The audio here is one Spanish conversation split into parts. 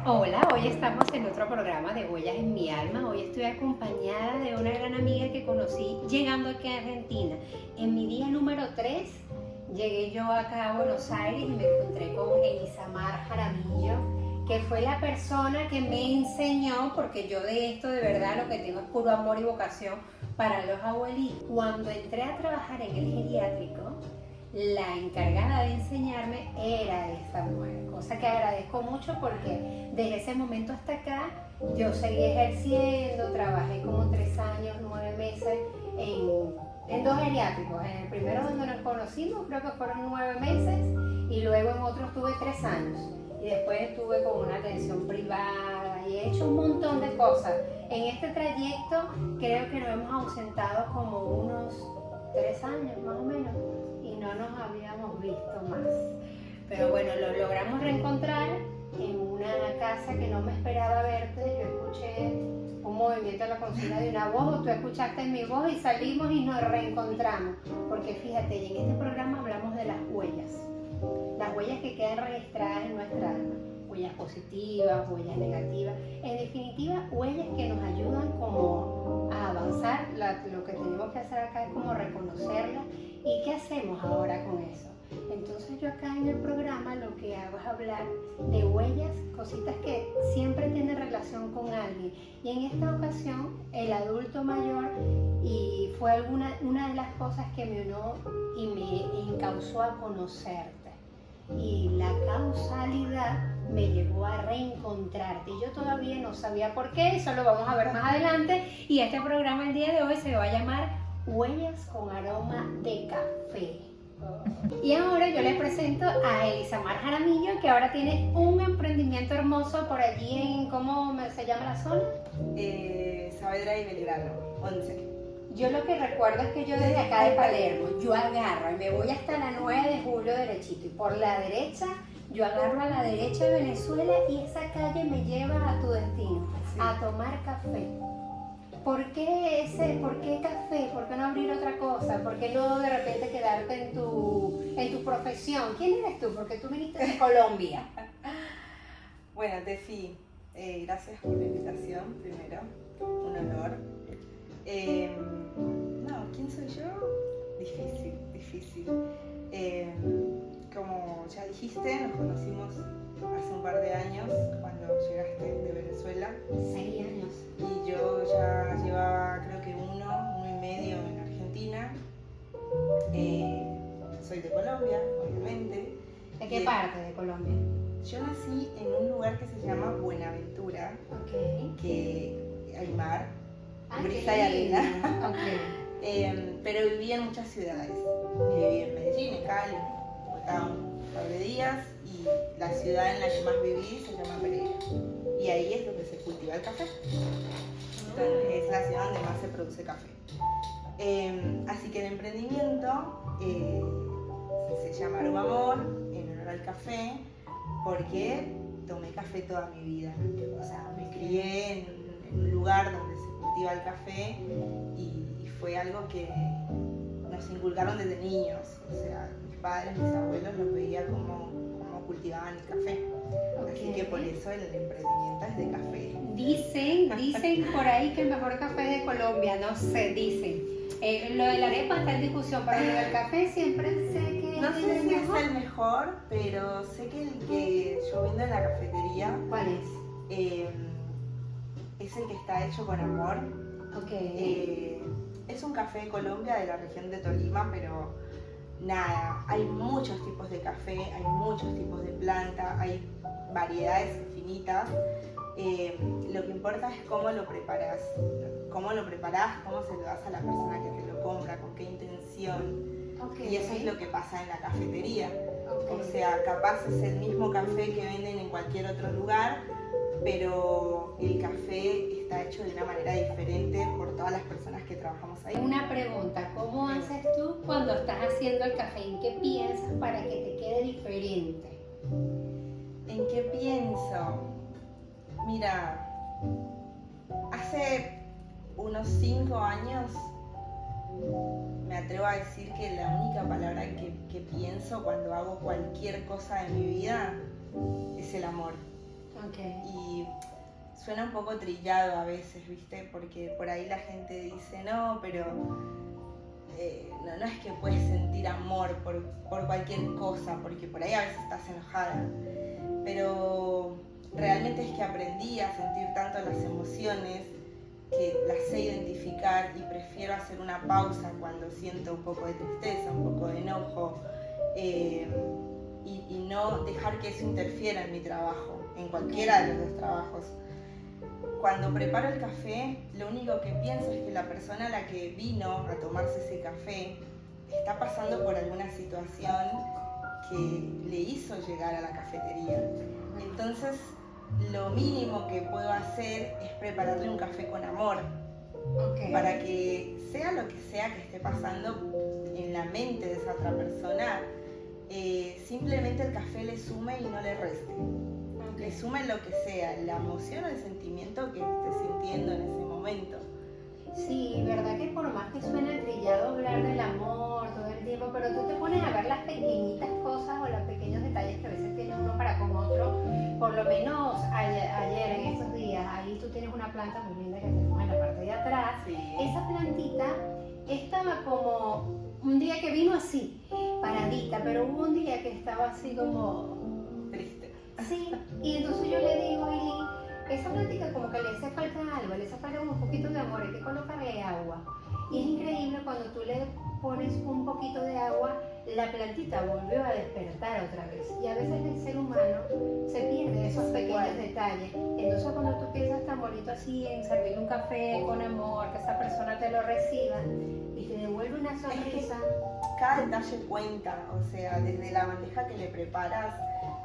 Hola, hoy estamos en otro programa de Huellas en mi alma. Hoy estoy acompañada de una gran amiga que conocí llegando aquí a Argentina. En mi día número 3 llegué yo acá a Buenos Aires y me encontré con Elisamar Jaramillo, que fue la persona que me enseñó, porque yo de esto de verdad lo que tengo es puro amor y vocación para los abuelitos. Cuando entré a trabajar en el geriátrico, la encargada de enseñarme era esta mujer, cosa que agradezco mucho porque desde ese momento hasta acá yo seguí ejerciendo, trabajé como 3 años, 9 meses en 2 geriátricos. En el primero donde nos conocimos creo que fueron 9 meses y luego en otro estuve 3 años y después estuve con una atención privada y he hecho un montón de cosas. En este trayecto creo que nos hemos ausentado como unos 3 años más o menos y no nos habíamos visto más. Pero bueno, lo logramos reencontrar en una casa que no me esperaba verte. Yo escuché un movimiento en la cocina de una voz, o tú escuchaste mi voz y salimos y nos reencontramos. Porque fíjate, en este programa hablamos de las huellas que quedan registradas en nuestra alma. Huellas positivas, huellas negativas, en definitiva huellas que nos ayudan como a avanzar. Lo que tenemos que hacer acá es como reconocerlas y qué hacemos ahora con eso. Entonces yo acá en el programa lo que hago es hablar de huellas, cositas que siempre tienen relación con alguien, y en esta ocasión el adulto mayor, y fue una de las cosas que me unió y me encauzó a conocerte. Y la causalidad me llevó a reencontrarte y yo todavía no sabía por qué, eso lo vamos a ver más adelante, y este programa el día de hoy se va a llamar Huellas con aroma de café. Y ahora yo les presento a Elisamar Jaramillo, que ahora tiene un emprendimiento hermoso por allí en, ¿cómo se llama la zona? Saavedra y Belgrano, 11. Yo lo que recuerdo es que yo desde acá de Palermo, yo agarro y me voy hasta la 9 de julio derechito, y por la derecha, yo agarro a la derecha de Venezuela y esa calle me lleva a tu destino, sí, a tomar café. ¿Por qué café? ¿Por qué no abrir otra cosa? ¿Por qué no de repente quedarte en tu profesión? ¿Quién eres tú? Porque tú viniste de Colombia. Bueno, Tefi, gracias por la invitación, primero, un honor. No, ¿quién soy yo? Difícil. Como ya dijiste, nos conocimos hace un par de años cuando llegaste de Venezuela. 6 años. Y yo ya llevaba creo que uno y medio en Argentina. Soy de Colombia, obviamente. ¿De qué parte de Colombia? Yo nací en un lugar que se llama Buenaventura, que hay mar, brisa y arena. Pero viví en muchas ciudades. Viví en Medellín, en Cali, en Bogotá un par de días, y la ciudad en la que más viví se llama Pereira. Y ahí es donde se cultiva el café. Entonces, es la ciudad donde más se produce café. Así que el emprendimiento se llama Aroma Amor, en honor al café, porque tomé café toda mi vida. O sea, me crié en un lugar donde se cultiva el café y fue algo que nos inculcaron desde niños. O sea, mis padres, mis abuelos los veía como cultivaban el café. Así que por eso el emprendimiento es de café. Dicen por ahí que el mejor café es de Colombia, no sé, dicen. Lo de la arepa está en discusión, pero lo del café siempre sé que no sé si es el mejor, pero sé que el que yo vendo en la cafetería. ¿Cuál es? Es el que está hecho con amor. Es un café de Colombia, de la región de Tolima, pero nada, hay muchos tipos de café, hay muchos tipos de planta, hay variedades infinitas. Lo que importa es cómo lo preparás, cómo se lo das a la persona que te lo compra, con qué intención. Y eso es lo que pasa en la cafetería. O sea, capaz es el mismo café que venden en cualquier otro lugar, pero el café está hecho de una manera diferente por todas las personas que trabajamos ahí. Una pregunta, ¿cómo haces tú cuando estás haciendo el café? ¿En qué piensas para que te quede diferente? ¿En qué pienso? Mira, hace unos 5 años me atrevo a decir que la única palabra que pienso cuando hago cualquier cosa de mi vida es el amor. Okay. Y suena un poco trillado a veces, ¿viste? Porque por ahí la gente dice, no, pero no es que puedes sentir amor por cualquier cosa, porque por ahí a veces estás enojada. Pero realmente es que aprendí a sentir tanto las emociones que las sé identificar y prefiero hacer una pausa cuando siento un poco de tristeza, un poco de enojo, y no dejar que eso interfiera en mi trabajo, en cualquiera de los dos trabajos. Cuando preparo el café, lo único que pienso es que la persona a la que vino a tomarse ese café está pasando por alguna situación que le hizo llegar a la cafetería. Entonces, lo mínimo que puedo hacer es prepararle un café con amor, para que sea lo que sea que esté pasando en la mente de esa otra persona, simplemente el café le sume y no le reste. Le sume lo que sea, la emoción o el sentimiento que esté sintiendo en ese momento. Sí, verdad que por más que suene trillado hablar del amor todo el tiempo, pero tú te pones a ver las pequeñitas cosas o los pequeños detalles que a veces tiene uno para con otro. Por lo menos ayer en estos días, ahí tú tienes una planta muy linda que tenemos en la parte de atrás. Sí. Esa plantita estaba como un día que vino así, paradita, pero hubo un día que estaba así como triste. Sí, y entonces yo le digo a Eli, esa plantita como que le hace falta algo, le hace falta un poquito de amor, hay que colocarle agua. Y es increíble cuando tú le pones un poquito de agua, la plantita volvió a despertar otra vez. Y a veces el ser humano se pierde esos pequeños detalles. Entonces cuando tú piensas tan bonito así en servirle un café con amor, que esa persona te lo reciba y te devuelve una sonrisa. Cada detalle cuenta, o sea, desde la bandeja que le preparas,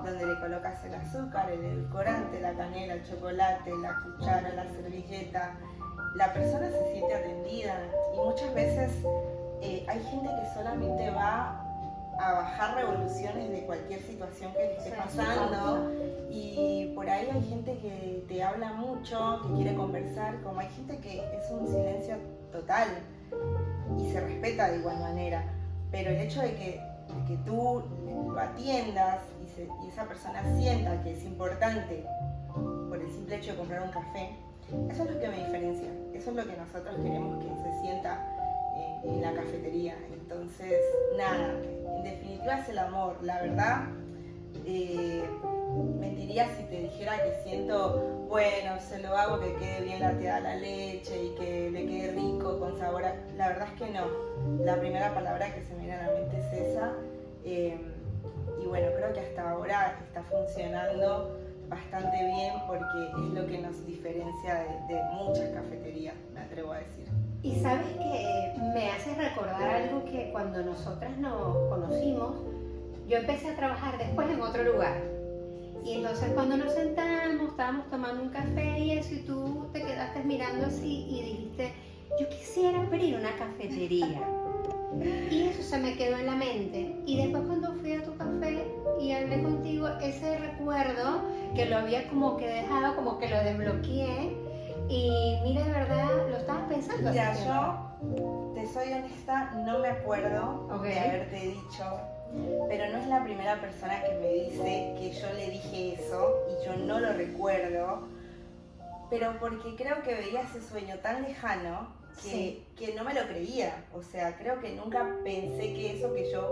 donde le colocas el azúcar, el edulcorante, la canela, el chocolate, la cuchara, la servilleta, la persona se siente atendida. Y muchas veces hay gente que solamente va a bajar revoluciones de cualquier situación que le esté pasando, y por ahí hay gente que te habla mucho, que quiere conversar, como hay gente que es un silencio total y se respeta de igual manera. Pero el hecho de que tú lo atiendas y esa persona sienta que es importante por el simple hecho de comprar un café, eso es lo que me diferencia, eso es lo que nosotros queremos que se sienta en la cafetería. Entonces, nada, en definitiva es el amor. La verdad, mentiría si te dijera que siento, bueno, se lo hago que quede bien lateada la leche y que le quede rico, con sabor a... La verdad es que no. La primera palabra que se me viene a la mente es esa. Y bueno, creo que hasta ahora está funcionando bastante bien porque es lo que nos diferencia de muchas cafeterías, me atrevo a decir. Y sabes que me hace recordar algo que cuando nosotras nos conocimos, yo empecé a trabajar después en otro lugar. Y entonces cuando nos sentamos, estábamos tomando un café y eso, y tú te quedaste mirando así y dijiste, yo quisiera abrir una cafetería. Y eso se me quedó en la mente. Y después cuando fui a tu café y hablé contigo, ese recuerdo que lo había como que dejado, como que lo desbloqueé. Y mira, de verdad, lo estabas pensando. Mira, yo te soy honesta, no me acuerdo de haberte dicho, pero no es la primera persona que me dice que yo le dije eso y yo no lo recuerdo, pero porque creo que veía ese sueño tan lejano que no me lo creía. O sea, creo que nunca pensé que eso que yo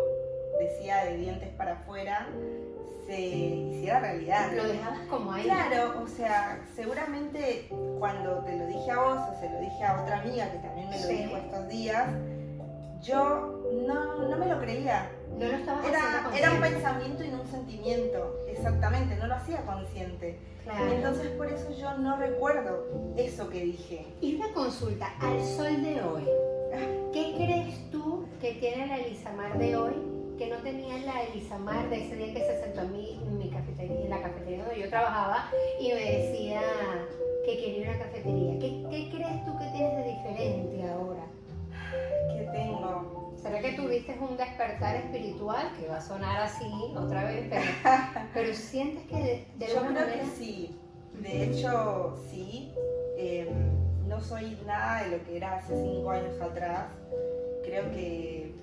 decía de dientes para afuera se hiciera realidad. Lo dejabas como ahí. Claro, o sea, seguramente cuando te lo dije a vos o se lo dije a otra amiga que también me lo dijo estos días, yo no me lo creía. No lo estabas era un pensamiento y no un sentimiento, exactamente, no lo hacía consciente. Claro. Entonces por eso yo no recuerdo eso que dije. Y una consulta, al sol de hoy, ¿qué crees tú que tiene la Elisamar de hoy que no tenía la Elisamar de ese día que se sentó en mi cafetería, en la cafetería donde yo trabajaba y me decía que quería una cafetería? ¿Qué crees tú que tienes de diferente ahora? ¿Qué tengo? ¿Será que tuviste un despertar espiritual? Que va a sonar así otra vez, pero sientes que de alguna manera... Yo creo que sí, de hecho sí. No soy nada de lo que era hace 5 años atrás. Creo que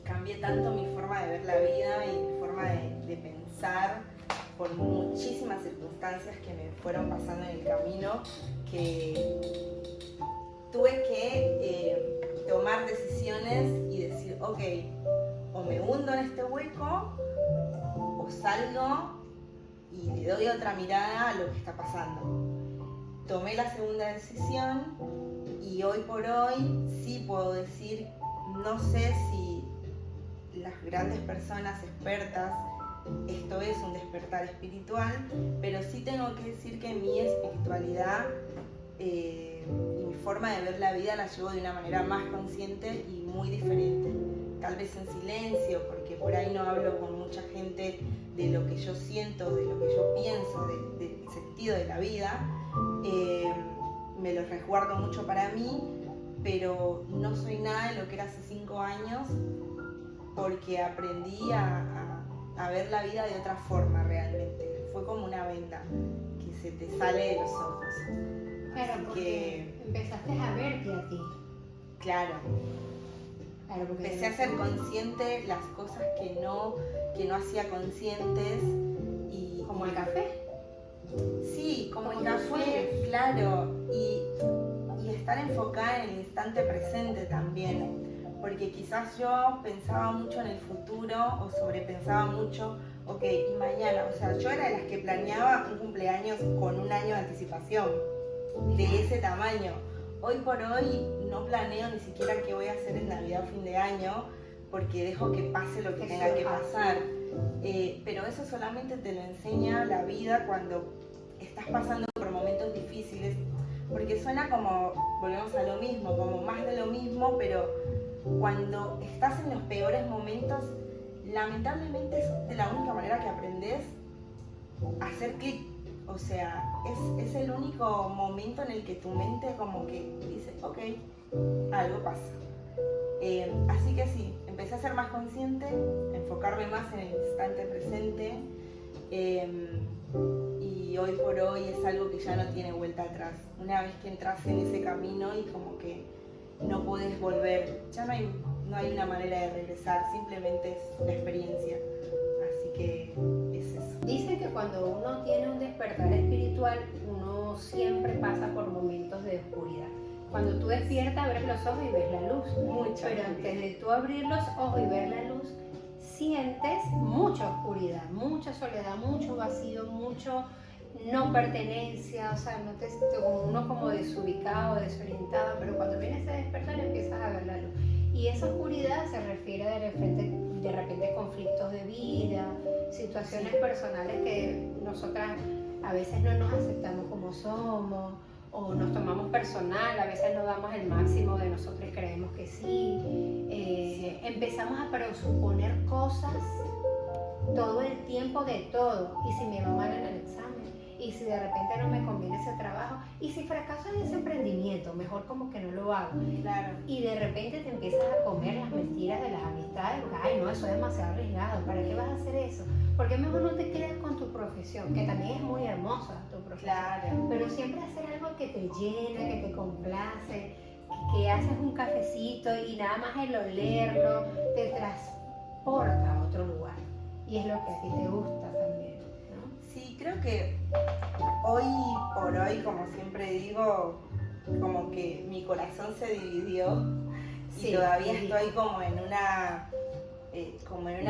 cambié tanto mi forma de ver la vida y mi forma de pensar por muchísimas circunstancias circunstancias que me fueron pasando en el camino que tuve que tomar decisiones y decir, ok, o me hundo en este hueco o salgo y le doy otra mirada a lo que está pasando. Tomé la segunda decisión y hoy por hoy sí puedo decir, no sé si las grandes personas expertas, esto es un despertar espiritual, pero sí tengo que decir que mi espiritualidad y mi forma de ver la vida la llevo de una manera más consciente y muy diferente. Tal vez en silencio, porque por ahí no hablo con mucha gente de lo que yo siento, de lo que yo pienso, del sentido de la vida. Me lo resguardo mucho para mí, pero no soy nada de lo que era hace 5 años, porque aprendí a ver la vida de otra forma realmente. Fue como una venda que se te sale de los ojos. Claro, porque empezaste a verte a ti. Claro, porque empecé a ser consciente las cosas que no hacía conscientes. ¿Como el café? Sí, como el café, claro, y estar enfocada en el instante presente también, porque quizás yo pensaba mucho en el futuro o sobrepensaba mucho, ok, y mañana, o sea, yo era de las que planeaba un cumpleaños con 1 año de anticipación, de ese tamaño. Hoy por hoy no planeo ni siquiera qué voy a hacer en Navidad o fin de año, porque dejo que pase lo que tenga que pasar. Pero eso solamente te lo enseña la vida cuando estás pasando por momentos difíciles, porque suena como, volvemos a lo mismo, como más de lo mismo, pero cuando estás en los peores momentos, lamentablemente es de la única manera que aprendes a hacer clic. O sea, es el único momento en el que tu mente como que dice, ok, algo pasa. Así que sí, empecé a ser más consciente, a enfocarme más en el instante presente, y hoy por hoy es algo que ya no tiene vuelta atrás. Una vez que entras en ese camino y como que no puedes volver, ya no hay una manera de regresar, simplemente es la experiencia. Así que es eso. Dicen que cuando uno tiene un despertar espiritual, uno siempre pasa por momentos de oscuridad. Cuando tú despiertas, abres los ojos y ves la luz. Pero antes de tú abrir los ojos y ver la luz, sientes mucha oscuridad, mucha soledad, mucho vacío, mucho no pertenencia, o sea, uno como desubicado, desorientado, pero cuando vienes a despertar empiezas a ver la luz. Y esa oscuridad se refiere de repente conflictos de vida, situaciones personales que nosotras a veces no nos aceptamos como somos, o nos tomamos personal, a veces no damos el máximo de nosotros, creemos que sí. Empezamos a presuponer cosas todo el tiempo de todo, y si me va mal en el examen, y si de repente no me conviene ese trabajo, y si fracaso en ese emprendimiento, mejor como que no lo hago. Claro. Y de repente te empiezas a comer las mentiras de las amistades, porque, ay no, eso es demasiado arriesgado, ¿para qué vas a hacer eso? ¿Por qué mejor no te quedas con tu profesión? Que también es muy hermosa tu profesión. Claro. Pero siempre hacer algo que te llena, que te complace, que haces un cafecito y nada más el olerlo te transporta a otro lugar. Y es lo que a ti te gusta también, ¿no? Sí, creo que hoy por hoy, como siempre digo, como que mi corazón se dividió, y todavía estoy como en una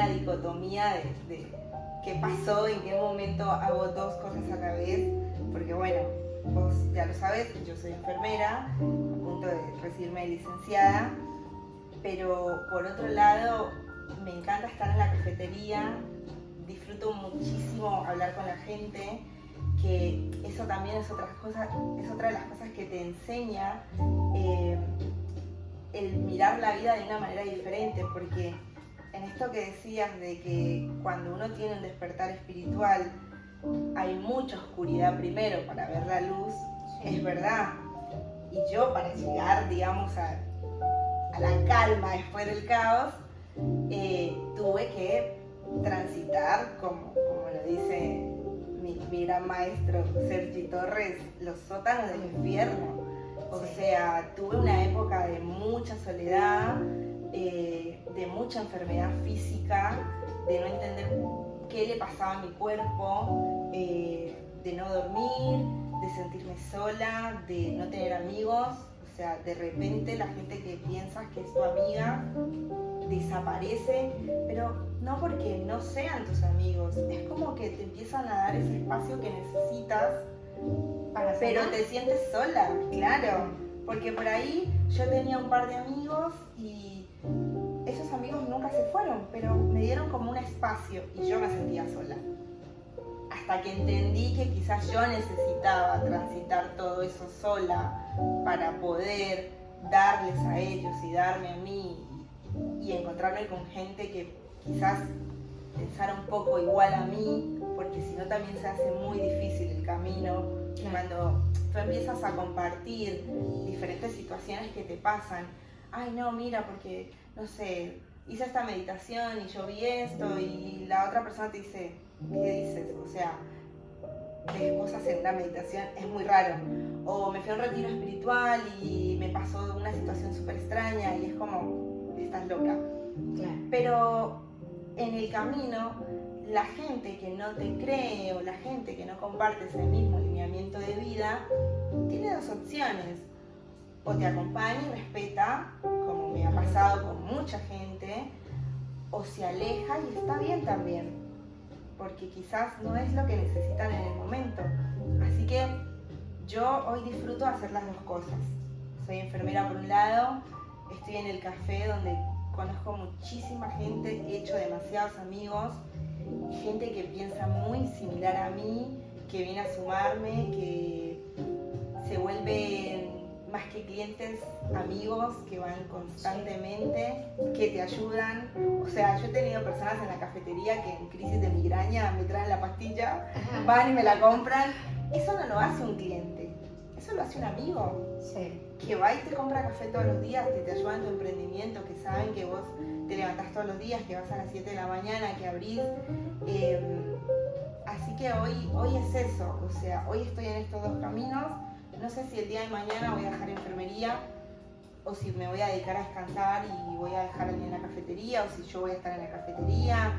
dicotomía de qué pasó, en qué momento hago 2 cosas a la vez, porque bueno, vos ya lo sabés, yo soy enfermera, a punto de recibirme de licenciada, pero por otro lado me encanta estar en la cafetería, disfruto muchísimo hablar con la gente, que eso también es otra de las cosas que te enseña el mirar la vida de una manera diferente, porque en esto que decías de que cuando uno tiene un despertar espiritual hay mucha oscuridad primero para ver la luz, es verdad. Y yo, para llegar, digamos, a la calma después del caos, tuve que transitar, como lo dice mi gran maestro Sergi Torres, los sótanos del infierno. O sea, tuve una época de mucha soledad, de mucha enfermedad física, de no entender qué le pasaba a mi cuerpo, de no dormir, de sentirme sola, de no tener amigos. O sea, de repente la gente que piensas que es tu amiga desaparece, pero no porque no sean tus amigos, es como que te empiezan a dar ese espacio que necesitas, pero te sientes sola, claro, porque por ahí yo tenía un par de amigos y esos amigos nunca se fueron, pero me dieron como un espacio y yo me sentía sola. Hasta que entendí que quizás yo necesitaba transitar todo eso sola para poder darles a ellos y darme a mí y encontrarme con gente que quizás pensara un poco igual a mí, porque si no también se hace muy difícil el camino. Claro. Cuando tú empiezas a compartir diferentes situaciones que te pasan, ay no, mira, porque, no sé, hice esta meditación y yo vi esto y la otra persona te dice, ¿qué dices? O sea, ves cosas en una meditación, es muy raro. O me fui a un retiro espiritual y me pasó una situación súper extraña y es como, estás loca. Claro. Pero en el camino, la gente que no te cree o la gente que no comparte ese mismo lineamiento de vida, tiene dos opciones. O te acompaña y respeta, como me ha pasado con mucha gente, o se aleja y está bien también, porque quizás no es lo que necesitan en el momento. Así que yo hoy disfruto de hacer las dos cosas. Soy enfermera por un lado, estoy en el café donde conozco muchísima gente, he hecho demasiados amigos, gente que piensa muy similar a mí, que viene a sumarme, que se vuelven más que clientes, amigos que van constantemente, que te ayudan. O sea, yo he tenido personas en la cafetería que en crisis de migraña me traen la pastilla, van y me la compran. Eso no lo hace un cliente, eso lo hace un amigo. Sí. Que va y te compra café todos los días, que te ayuda en tu emprendimiento, que saben que vos te levantás todos los días, que vas a las 7 de la mañana, que abrís. Así que hoy es eso, o sea, hoy estoy en estos dos caminos. No sé si el día de mañana voy a dejar enfermería o si me voy a dedicar a descansar y voy a dejar en la cafetería o si yo voy a estar en la cafetería.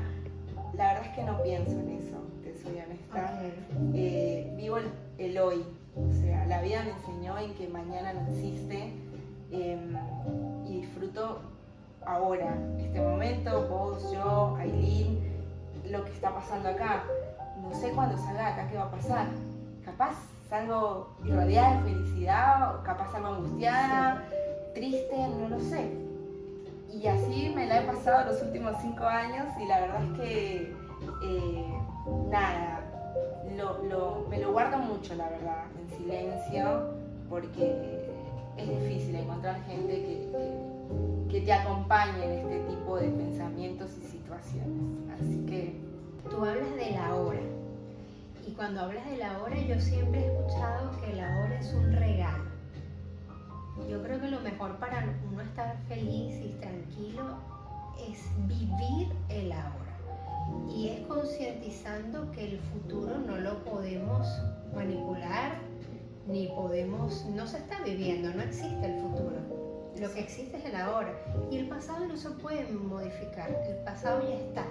La verdad es que no pienso en eso, te soy honesta. Okay. Vivo el hoy, o sea, la vida me enseñó en que mañana no existe y disfruto ahora, este momento, vos, yo, Aileen, lo que está pasando acá. No sé cuándo salga acá qué va a pasar, capaz salgo irradiada de felicidad, o capaz salgo angustiada, triste, no lo sé. Y así me la he pasado los últimos 5 años y la verdad es que nada, me lo guardo mucho, la verdad, en silencio, porque es difícil encontrar gente que te acompañe en este tipo de pensamientos y situaciones. Así que tú hablas de la hora. Y cuando hablas de la hora, yo siempre he escuchado que la hora es un regalo. Yo creo que lo mejor para uno estar feliz y tranquilo es vivir el ahora. Y es concientizando que el futuro no lo podemos manipular, ni podemos, no se está viviendo, no existe el futuro. Lo que existe es el ahora. Y el pasado no se puede modificar, el pasado ya está.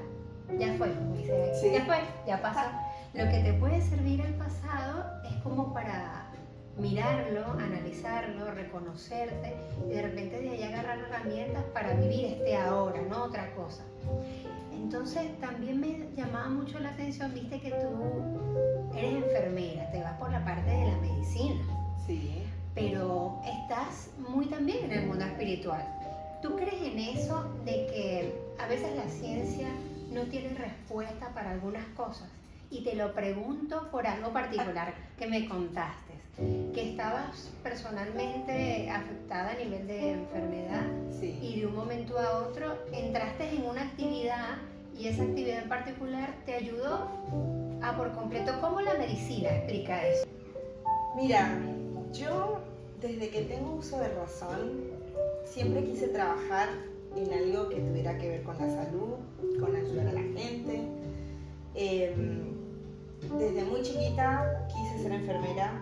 Ya fue, como dice, sí. Ya fue, ya pasó. Lo que te puede servir el pasado es como para mirarlo, analizarlo, reconocerte y de repente de ahí agarrar herramientas para vivir este ahora, no otra cosa. Entonces también me llamaba mucho la atención, viste que tú eres enfermera, te vas por la parte de la medicina. Sí. Pero estás muy también en el mundo espiritual. ¿Tú crees en eso de que a veces la ciencia no tiene respuesta para algunas cosas? Y te lo pregunto por algo particular que me contaste, que estabas personalmente afectada a nivel de enfermedad. Sí. Y de un momento a otro entraste en una actividad y esa actividad en particular te ayudó a por completo. ¿Cómo la medicina explica eso? Mira, yo desde que tengo uso de razón siempre quise trabajar en algo que tuviera que ver con la salud, con ayudar a la gente. Desde muy chiquita quise ser enfermera,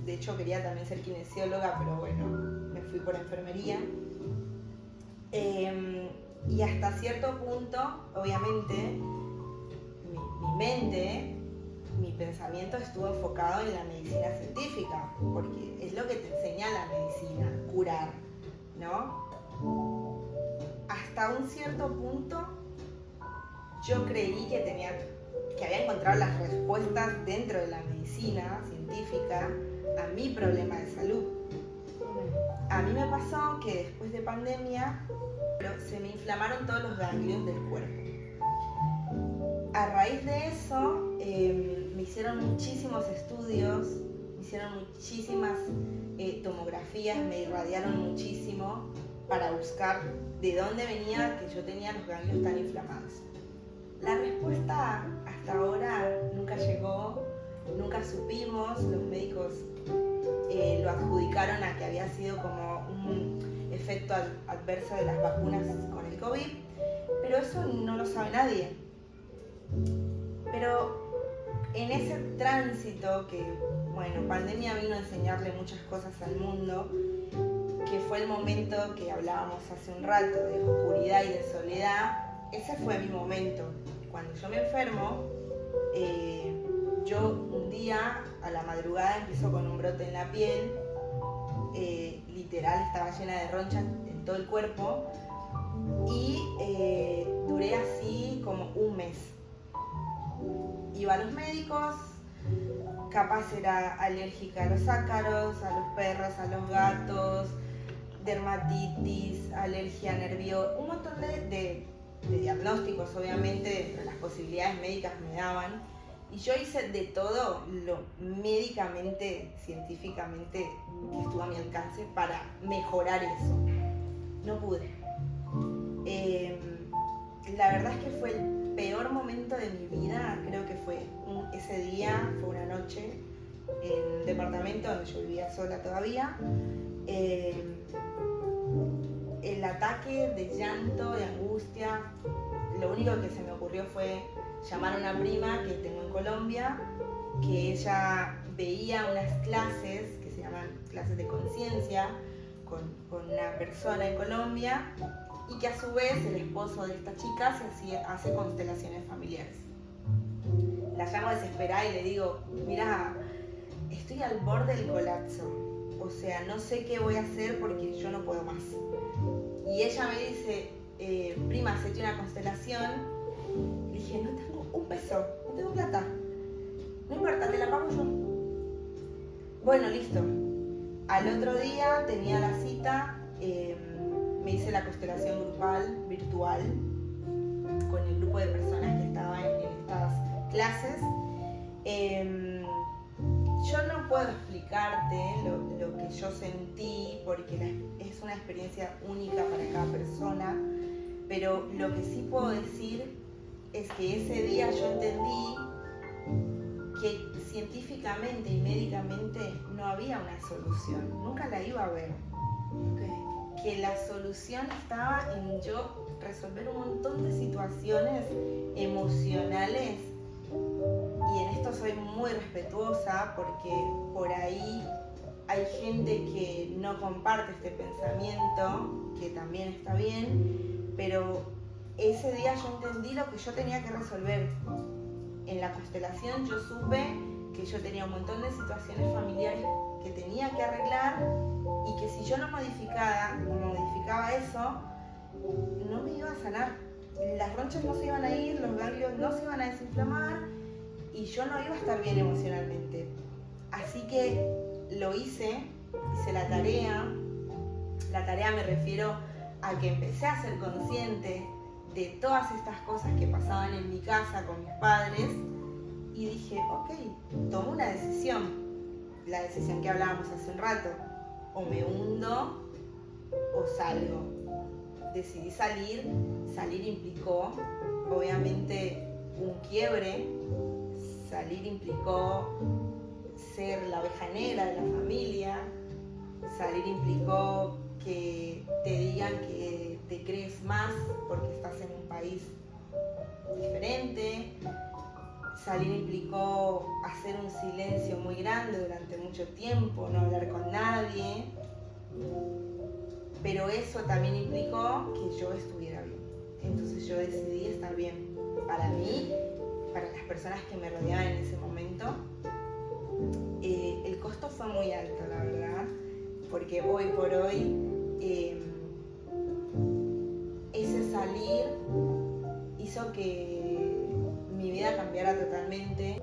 de hecho quería también ser kinesióloga, pero bueno, me fui por enfermería. Y hasta cierto punto, obviamente, mi mente mi pensamiento estuvo enfocado en la medicina científica, porque es lo que te enseña la medicina, curar, ¿no? Hasta un cierto punto yo creí que había encontrado las respuestas dentro de la medicina científica a mi problema de salud. A mí me pasó que después de pandemia se me inflamaron todos los ganglios del cuerpo. A raíz de eso me hicieron muchísimos estudios, me hicieron muchísimas tomografías, me irradiaron muchísimo para buscar de dónde venía que yo tenía los ganglios tan inflamados. La respuesta hasta ahora nunca llegó, nunca supimos, los médicos lo adjudicaron a que había sido como un efecto adverso de las vacunas con el COVID, pero eso no lo sabe nadie. Pero en ese tránsito que, bueno, pandemia vino a enseñarle muchas cosas al mundo, que fue el momento que hablábamos hace un rato de oscuridad y de soledad, ese fue mi momento. Cuando yo me enfermo, yo un día a la madrugada empiezo con un brote en la piel, literal estaba llena de ronchas en todo el cuerpo y duré así como un mes. Iba a los médicos, capaz era alérgica a los ácaros, a los perros, a los gatos, dermatitis, alergia nerviosa, un montón de diagnósticos, obviamente, dentro de las posibilidades médicas me daban. Y yo hice de todo lo médicamente, científicamente que estuvo a mi alcance para mejorar eso. No pude. La verdad es que fue el peor momento de mi vida, creo que fue ese día, fue una noche en un departamento donde yo vivía sola todavía. El ataque de llanto, de angustia, lo único que se me ocurrió fue llamar a una prima que tengo en Colombia, que ella veía unas clases que se llaman clases de conciencia con una persona en Colombia y que a su vez el esposo de esta chica hace constelaciones familiares. La llamo desesperada y le digo, mira, estoy al borde del colapso, o sea, no sé qué voy a hacer porque yo no puedo más. Y ella me dice, prima, hacete una constelación. Le dije, no tengo un peso, no tengo plata. No importa, te la pago yo. Bueno, listo. Al otro día tenía la cita, me hice la constelación grupal, virtual, con el grupo de personas que estaban en estas clases. Yo no puedo explicarte lo que yo sentí porque es una experiencia única para cada persona, pero lo que sí puedo decir es que ese día yo entendí que científicamente y médicamente no había una solución, nunca la iba a ver. Que la solución estaba en yo resolver un montón de situaciones emocionales. Y en esto soy muy respetuosa porque por ahí hay gente que no comparte este pensamiento, que también está bien, pero ese día yo entendí lo que yo tenía que resolver. En la constelación yo supe que yo tenía un montón de situaciones familiares que tenía que arreglar y que si yo no modificaba eso, no me iba a sanar. Las ronchas no se iban a ir, los ganglios no se iban a desinflamar y yo no iba a estar bien emocionalmente. Así que lo hice la tarea. La tarea me refiero a que empecé a ser consciente de todas estas cosas que pasaban en mi casa con mis padres y dije, ok, tomo una decisión, la decisión que hablábamos hace un rato, o me hundo o salgo. Decidí salir implicó obviamente un quiebre, salir implicó ser la oveja negra de la familia, salir implicó que te digan que te crees más porque estás en un país diferente, salir implicó hacer un silencio muy grande durante mucho tiempo, no hablar con nadie, pero eso también implicó que yo estuviera bien. Entonces yo decidí estar bien para mí, para las personas que me rodeaban en ese momento momento. El costo fue muy alto, la verdad, porque hoy por hoy ese salir hizo que mi vida cambiara totalmente.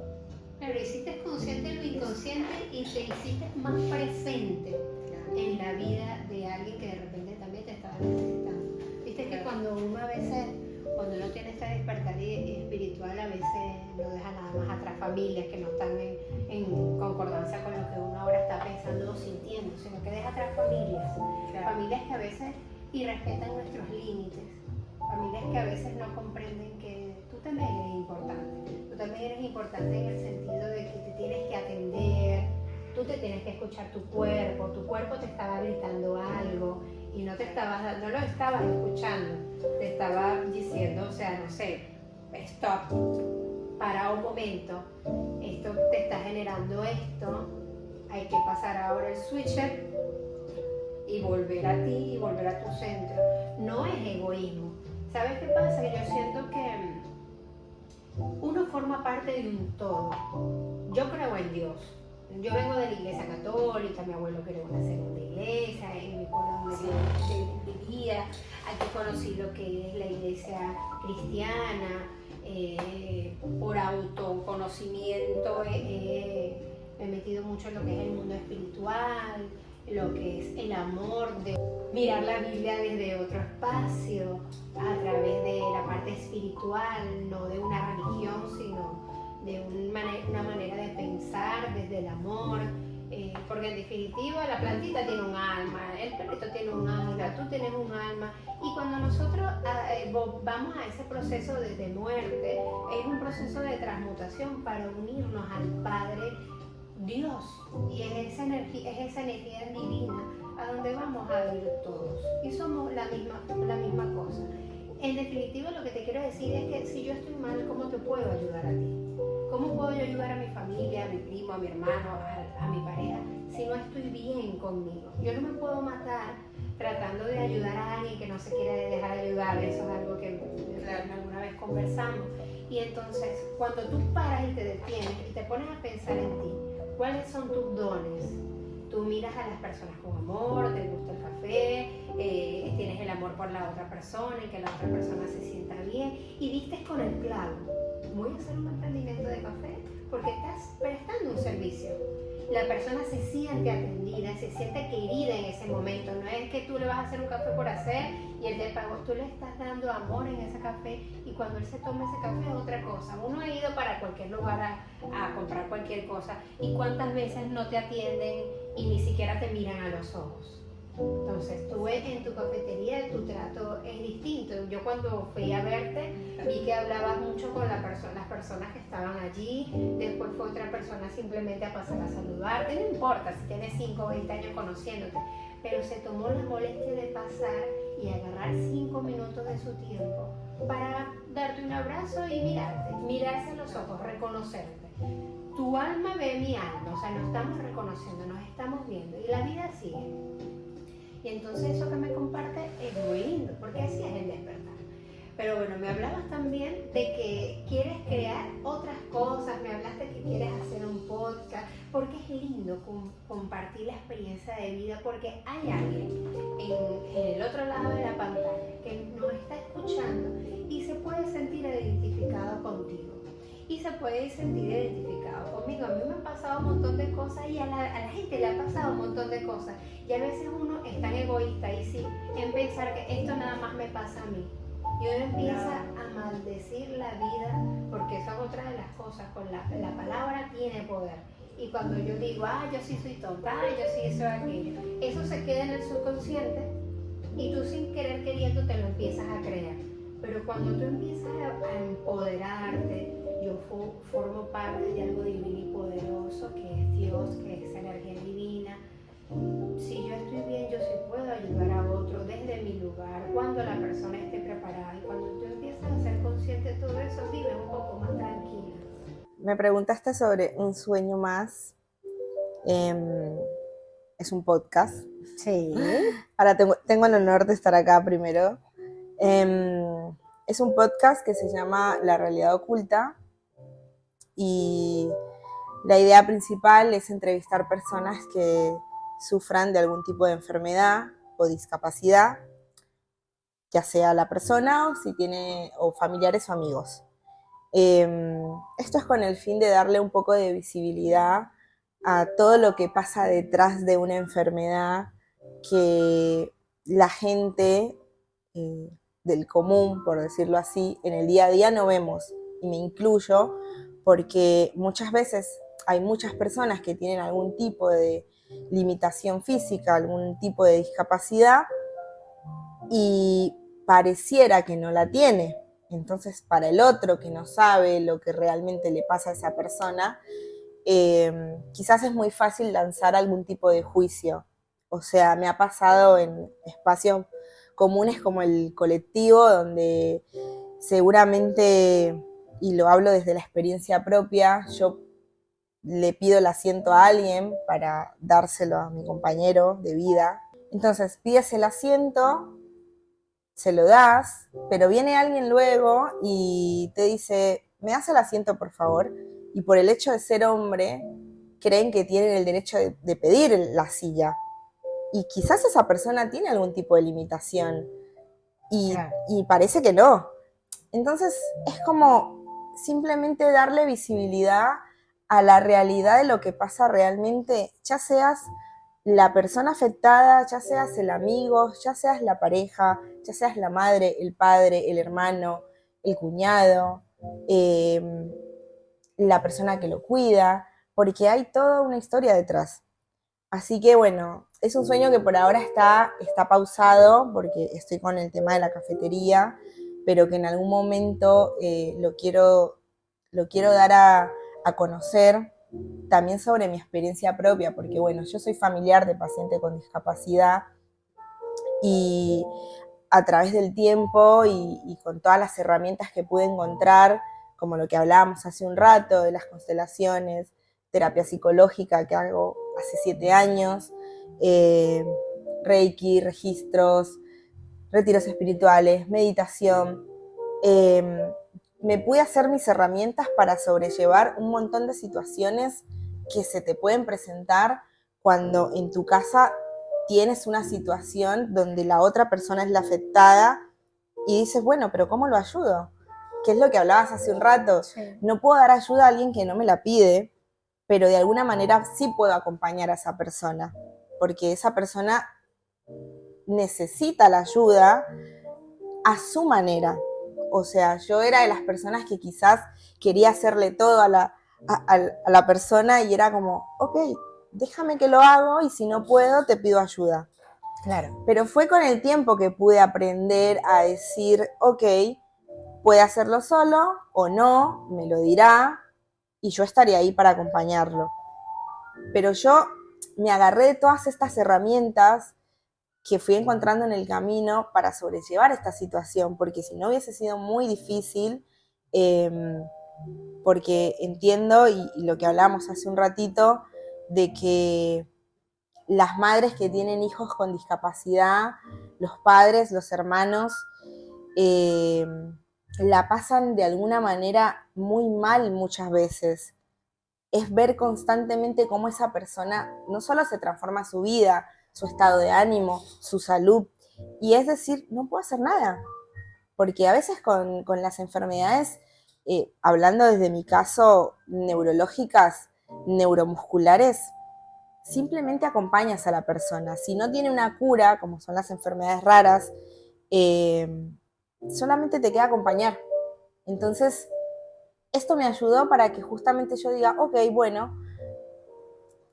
Claro, hiciste consciente lo inconsciente y te hiciste más presente en la vida de alguien que de repente también te estaba necesitando. Viste que cuando uno a veces, cuando uno tiene este despertar espiritual, a veces no deja nada más atrás familias que no están en concordancia con lo que uno ahora está pensando o sintiendo, sino que deja atrás familias que a veces irrespetan nuestros límites, familias que a veces no comprenden que tú también eres importante. Tú también eres importante en el sentido de que te tienes que atender, tú te tienes que escuchar tu cuerpo te estaba gritando algo y no lo estabas escuchando, te estaba diciendo, o sea, no sé, stop, para un momento, esto te está generando esto, hay que pasar ahora el switcher y volver a ti y volver a tu centro. No es egoísmo. ¿Sabes qué pasa? Yo siento que uno forma parte de un todo. Yo creo en Dios. Yo vengo de la iglesia católica, mi abuelo creó una segunda iglesia, en mi pueblo donde vivía, aquí conocí lo que es la iglesia cristiana, por autoconocimiento me he metido mucho en lo que es el mundo espiritual, lo que es el amor de mirar la Biblia desde otro espacio, a través de la parte espiritual, no de una religión, sino de una manera de pensar desde el amor, porque en definitiva la plantita tiene un alma, el perrito tiene un alma, tú tienes un alma, y cuando nosotros vamos a ese proceso de muerte, es un proceso de transmutación para unirnos al Padre Dios, y es esa energía divina a donde vamos a ir todos, y somos la misma cosa. En definitiva, lo que te quiero decir es que si yo estoy mal, ¿cómo te puedo ayudar a ti? ¿Cómo puedo yo ayudar a mi familia, a mi primo, a mi hermano, a mi pareja, si no estoy bien conmigo? Yo no me puedo matar tratando de ayudar a alguien que no se quiere dejar ayudar. Eso es algo que alguna vez conversamos. Y entonces, cuando tú paras y te detienes y te pones a pensar en ti, ¿cuáles son tus dones? Tú miras a las personas con amor, te gusta el café, tienes el amor por la otra persona y que la otra persona se sienta bien y vistes con el clavo. Voy a hacer un emprendimiento de café porque estás prestando un servicio. La persona se siente atendida, se siente querida en ese momento. No es que tú le vas a hacer un café por hacer y él te pagó. Tú le estás dando amor en ese café y cuando él se toma ese café es otra cosa. Uno ha ido para cualquier lugar a comprar cualquier cosa y cuántas veces no te atienden y ni siquiera te miran a los ojos. Entonces tú en tu cafetería tu trato es distinto. Yo cuando fui a verte vi que hablabas mucho con las personas que estaban allí, después fue otra persona simplemente a pasar a saludarte, no importa si tienes 5 o 20 años conociéndote, pero se tomó la molestia de pasar y agarrar 5 minutos de su tiempo para darte un abrazo y mirarse a los ojos, reconocerte. Tu alma ve mi alma, o sea, nos estamos reconociendo, nos estamos viendo y la vida sigue. Y entonces eso que me comparte es muy lindo, porque así es el despertar. Pero bueno, me hablabas también de que quieres crear otras cosas, me hablaste que quieres hacer un podcast, porque es lindo compartir la experiencia de vida, porque hay alguien en el otro lado de la pantalla que nos está escuchando y se puede sentir identificado contigo. Y se puede sentir identificado conmigo. A mí me han pasado un montón de cosas y a la gente le ha pasado un montón de cosas. Y a veces uno es tan egoísta y sí, en pensar que esto nada más me pasa a mí. Y uno empieza a maldecir la vida, porque esa es otra de las cosas, con la palabra tiene poder. Y cuando yo digo, yo sí soy tonta, yo sí soy aquello, eso se queda en el subconsciente y tú sin querer queriendo te lo empiezas a creer. Pero cuando tú empiezas a empoderarte, yo formo parte de algo divino y poderoso que es Dios, que es energía divina. Si yo estoy bien, yo sí puedo ayudar a otro desde mi lugar, cuando la persona esté preparada. Y cuando tú empiezas a ser consciente de todo eso, vives un poco más tranquila. Me preguntaste sobre un sueño más. Es un podcast. Sí. Ahora tengo el honor de estar acá primero. Es un podcast que se llama La Realidad Oculta y La idea principal es entrevistar personas que sufran de algún tipo de enfermedad o discapacidad, ya sea la persona o si tiene o familiares o amigos. Esto es con el fin de darle un poco de visibilidad a todo lo que pasa detrás de una enfermedad que la gente del común, por decirlo así, en el día a día no vemos. Y me incluyo porque muchas veces hay muchas personas que tienen algún tipo de limitación física, algún tipo de discapacidad y pareciera que no la tiene. Entonces, para el otro que no sabe lo que realmente le pasa a esa persona, quizás es muy fácil lanzar algún tipo de juicio. O sea, me ha pasado en espacios comunes como el colectivo, donde seguramente, y lo hablo desde la experiencia propia, yo le pido el asiento a alguien para dárselo a mi compañero de vida. Entonces pides el asiento, se lo das, pero viene alguien luego y te dice, ¿me das el asiento, por favor? Y por el hecho de ser hombre, creen que tienen el derecho de pedir la silla. Y quizás esa persona tiene algún tipo de limitación. Y parece que no. Entonces es como simplemente darle visibilidad a la realidad de lo que pasa realmente, ya seas la persona afectada, ya seas el amigo, ya seas la pareja, ya seas la madre, el padre, el hermano, el cuñado, la persona que lo cuida, porque hay toda una historia detrás. Así que bueno, es un sueño que por ahora está pausado porque estoy con el tema de la cafetería, pero que en algún momento lo quiero dar a conocer también sobre mi experiencia propia, porque bueno, yo soy familiar de paciente con discapacidad y a través del tiempo y con todas las herramientas que pude encontrar, como lo que hablábamos hace un rato de las constelaciones, terapia psicológica que hago hace 7 años, Reiki, registros, retiros espirituales, meditación, me pude hacer mis herramientas para sobrellevar un montón de situaciones que se te pueden presentar cuando en tu casa tienes una situación donde la otra persona es la afectada y dices, bueno, pero ¿cómo lo ayudo? ¿Qué es lo que hablabas hace un rato? Sí. No puedo dar ayuda a alguien que no me la pide, pero de alguna manera sí puedo acompañar a esa persona, porque esa persona necesita la ayuda a su manera. O sea, yo era de las personas que quizás quería hacerle todo a la persona y era como, ok, déjame que lo hago y si no puedo te pido ayuda. Claro. Pero fue con el tiempo que pude aprender a decir, ok, puede hacerlo solo o no, me lo dirá y yo estaré ahí para acompañarlo. Pero yo me agarré de todas estas herramientas que fui encontrando en el camino para sobrellevar esta situación, porque si no hubiese sido muy difícil, porque entiendo, y lo que hablamos hace un ratito, de que las madres que tienen hijos con discapacidad, los padres, los hermanos, la pasan de alguna manera muy mal muchas veces. Es ver constantemente cómo esa persona no solo se transforma su vida, su estado de ánimo, su salud, y es decir, no puedo hacer nada, porque a veces con las enfermedades, hablando desde mi caso, neurológicas, neuromusculares, simplemente acompañas a la persona. Si no tiene una cura, como son las enfermedades raras, solamente te queda acompañar. Entonces, esto me ayudó para que justamente yo diga, ok, bueno,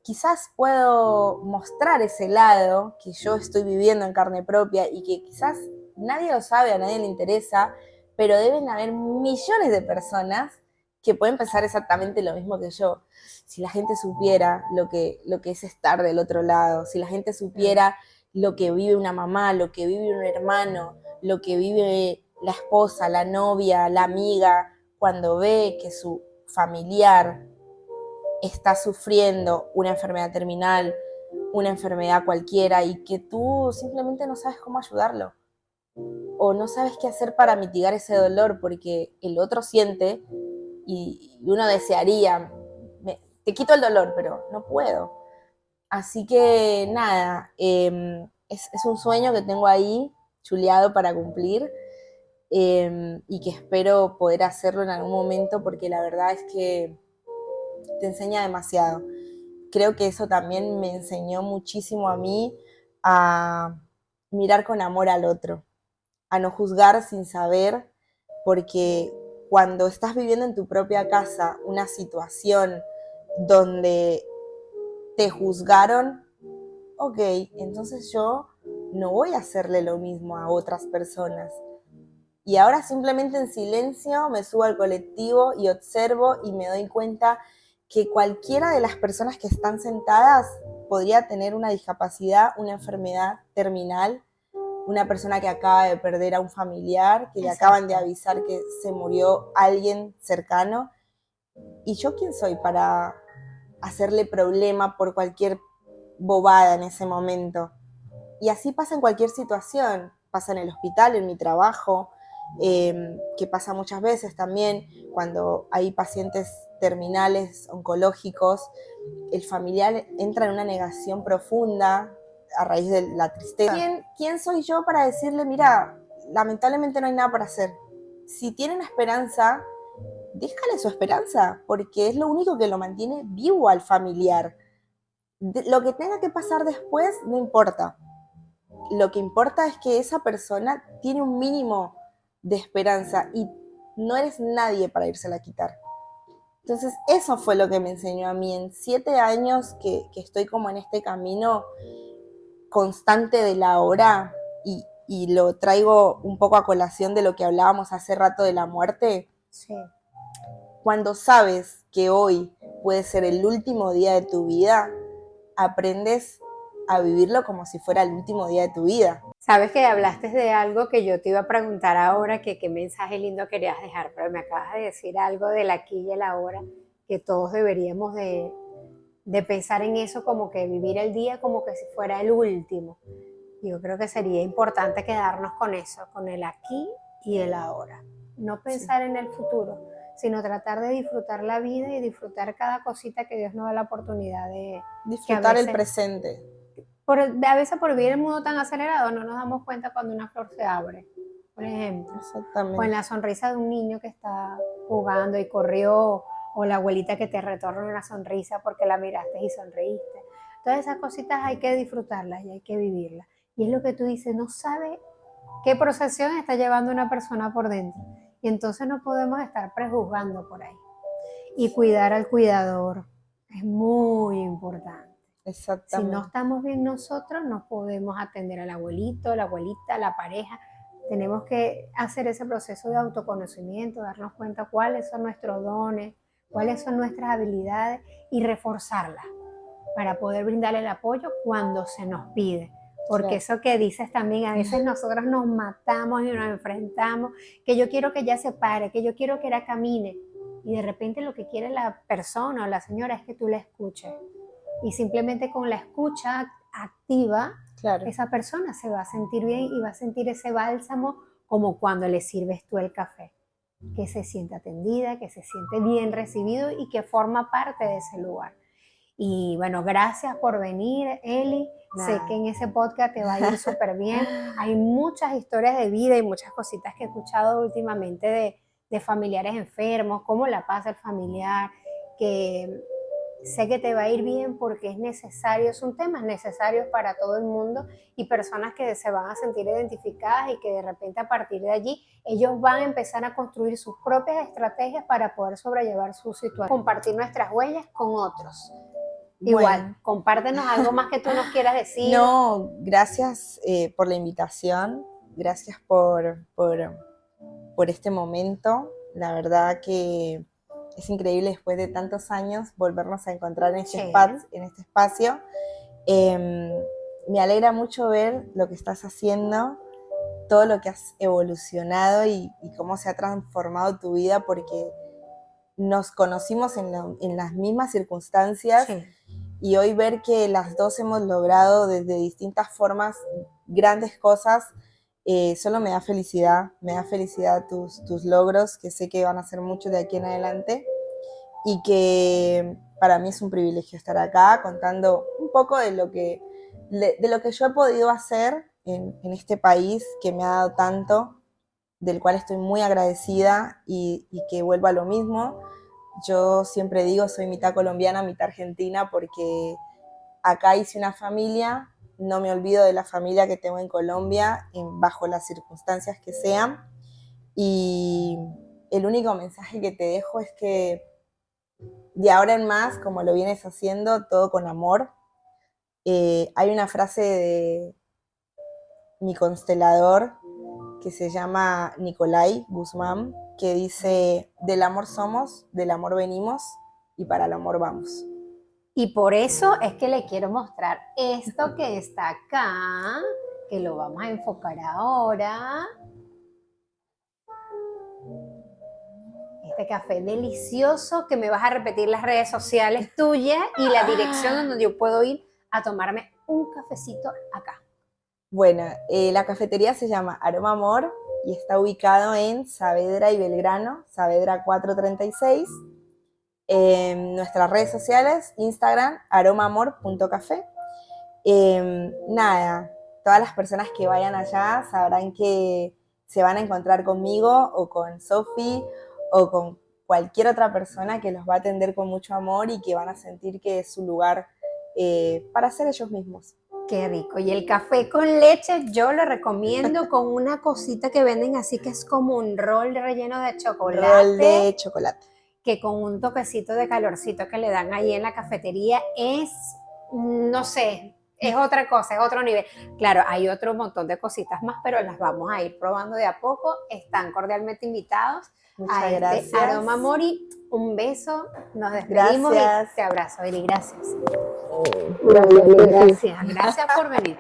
quizás puedo mostrar ese lado que yo estoy viviendo en carne propia y que quizás nadie lo sabe, a nadie le interesa, pero deben haber millones de personas que pueden pensar exactamente lo mismo que yo. Si la gente supiera lo que es estar del otro lado, si la gente supiera lo que vive una mamá, lo que vive un hermano, lo que vive la esposa, la novia, la amiga, cuando ve que su familiar está sufriendo una enfermedad terminal, una enfermedad cualquiera, y que tú simplemente no sabes cómo ayudarlo o no sabes qué hacer para mitigar ese dolor porque el otro siente y uno desearía, te quito el dolor, pero no puedo. Así que nada, es un sueño que tengo ahí, chuleado para cumplir, y que espero poder hacerlo en algún momento, porque la verdad es que te enseña demasiado. Creo que eso también me enseñó muchísimo a mí a mirar con amor al otro, a no juzgar sin saber, porque cuando estás viviendo en tu propia casa una situación donde te juzgaron, ok, entonces yo no voy a hacerle lo mismo a otras personas. Y ahora simplemente en silencio me subo al colectivo y observo y me doy cuenta que cualquiera de las personas que están sentadas podría tener una discapacidad, una enfermedad terminal, una persona que acaba de perder a un familiar, que le acaban de avisar que se murió alguien cercano. ¿Y yo quién soy para hacerle problema por cualquier bobada en ese momento? Y así pasa en cualquier situación, pasa en el hospital, en mi trabajo, que pasa muchas veces también cuando hay pacientes terminales, oncológicos, el familiar entra en una negación profunda a raíz de la tristeza. ¿Quién soy yo para decirle, mira, lamentablemente no hay nada para hacer? Si tienen esperanza, déjale su esperanza, porque es lo único que lo mantiene vivo al familiar. Lo que tenga que pasar después no importa. Lo que importa es que esa persona tiene un mínimo de esperanza y no eres nadie para írsela a quitar. Entonces eso fue lo que me enseñó a mí en 7 años que estoy como en este camino constante de la hora, y lo traigo un poco a colación de lo que hablábamos hace rato de la muerte. Sí. Cuando sabes que hoy puede ser el último día de tu vida, aprendes a vivirlo como si fuera el último día de tu vida. Sabes que hablaste de algo que yo te iba a preguntar ahora, que qué mensaje lindo querías dejar, pero me acabas de decir algo del aquí y el ahora, que todos deberíamos de pensar en eso, como que vivir el día como que si fuera el último. Yo creo que sería importante quedarnos con eso, con el aquí y el ahora. No pensar en el futuro, sino tratar de disfrutar la vida y disfrutar cada cosita que Dios nos da la oportunidad de... Disfrutar el presente. A veces por vivir el mundo tan acelerado no nos damos cuenta cuando una flor se abre, por ejemplo. Exactamente. O en la sonrisa de un niño que está jugando y corrió, o la abuelita que te retorna una sonrisa porque la miraste y sonreíste. Todas esas cositas hay que disfrutarlas y hay que vivirlas. Y es lo que tú dices, no sabes qué procesión está llevando una persona por dentro. Y entonces no podemos estar prejuzgando por ahí. Y cuidar al cuidador es muy importante. Exactamente. Si no estamos bien nosotros, no podemos atender al abuelito, la abuelita, la pareja. Tenemos que hacer ese proceso de autoconocimiento, darnos cuenta cuáles son nuestros dones, cuáles son nuestras habilidades y reforzarlas para poder brindarle el apoyo cuando se nos pide. Porque eso que dices también, a veces nosotros nos matamos y nos enfrentamos, que yo quiero que ella se pare, que yo quiero que ella camine. Y de repente lo que quiere la persona o la señora es que tú la escuches. Y simplemente con la escucha activa, esa persona se va a sentir bien y va a sentir ese bálsamo como cuando le sirves tú el café. Que se siente atendida, que se siente bien recibido y que forma parte de ese lugar. Y bueno, gracias por venir, Eli. Sé que en ese podcast te va a ir súper bien. Hay muchas historias de vida y muchas cositas que he escuchado últimamente de familiares enfermos, cómo la pasa el familiar, que sé que te va a ir bien porque es necesario, son temas necesarios para todo el mundo y personas que se van a sentir identificadas y que de repente a partir de allí ellos van a empezar a construir sus propias estrategias para poder sobrellevar su situación. Compartir nuestras huellas con otros. Igual, compártenos algo más que tú nos quieras decir. No, gracias por la invitación, gracias por este momento. La verdad que es increíble después de tantos años volvernos a encontrar en este espacio. Me alegra mucho ver lo que estás haciendo, todo lo que has evolucionado y cómo se ha transformado tu vida, porque nos conocimos en las mismas circunstancias. Y hoy ver que las dos hemos logrado desde distintas formas grandes cosas, solo me da felicidad tus logros, que sé que van a ser muchos de aquí en adelante, y que para mí es un privilegio estar acá contando un poco de lo que yo he podido hacer en este país que me ha dado tanto, del cual estoy muy agradecida y que vuelvo a lo mismo. Yo siempre digo, soy mitad colombiana, mitad argentina, porque acá hice una familia, no me olvido de la familia que tengo en Colombia, bajo las circunstancias que sean. Y el único mensaje que te dejo es que de ahora en más, como lo vienes haciendo, todo con amor. Hay una frase de mi constelador que se llama Nicolai Guzmán, que dice, del amor somos, del amor venimos y para el amor vamos. Y por eso es que le quiero mostrar esto que está acá, que lo vamos a enfocar ahora. Este café delicioso que me vas a repetir las redes sociales tuyas y la dirección donde yo puedo ir a tomarme un cafecito acá. Bueno, la cafetería se llama Aroma Amor y está ubicado en Saavedra y Belgrano, Saavedra 436. En nuestras redes sociales, Instagram, aromaamor.café. Nada, todas las personas que vayan allá sabrán que se van a encontrar conmigo o con Sofi o con cualquier otra persona que los va a atender con mucho amor y que van a sentir que es su lugar para ser ellos mismos. Qué rico. Y el café con leche yo lo recomiendo con una cosita que venden así que es como un rol relleno de chocolate. Rol de chocolate. Que con un toquecito de calorcito que le dan ahí en la cafetería es, no sé, es otra cosa, es otro nivel. Claro, hay otro montón de cositas más, pero las vamos a ir probando de a poco. Están cordialmente invitados. Muchas gracias. Aroma Amor. Un beso, nos despedimos. Gracias. Y te abrazo, Eli, gracias. Gracias. Gracias por venir.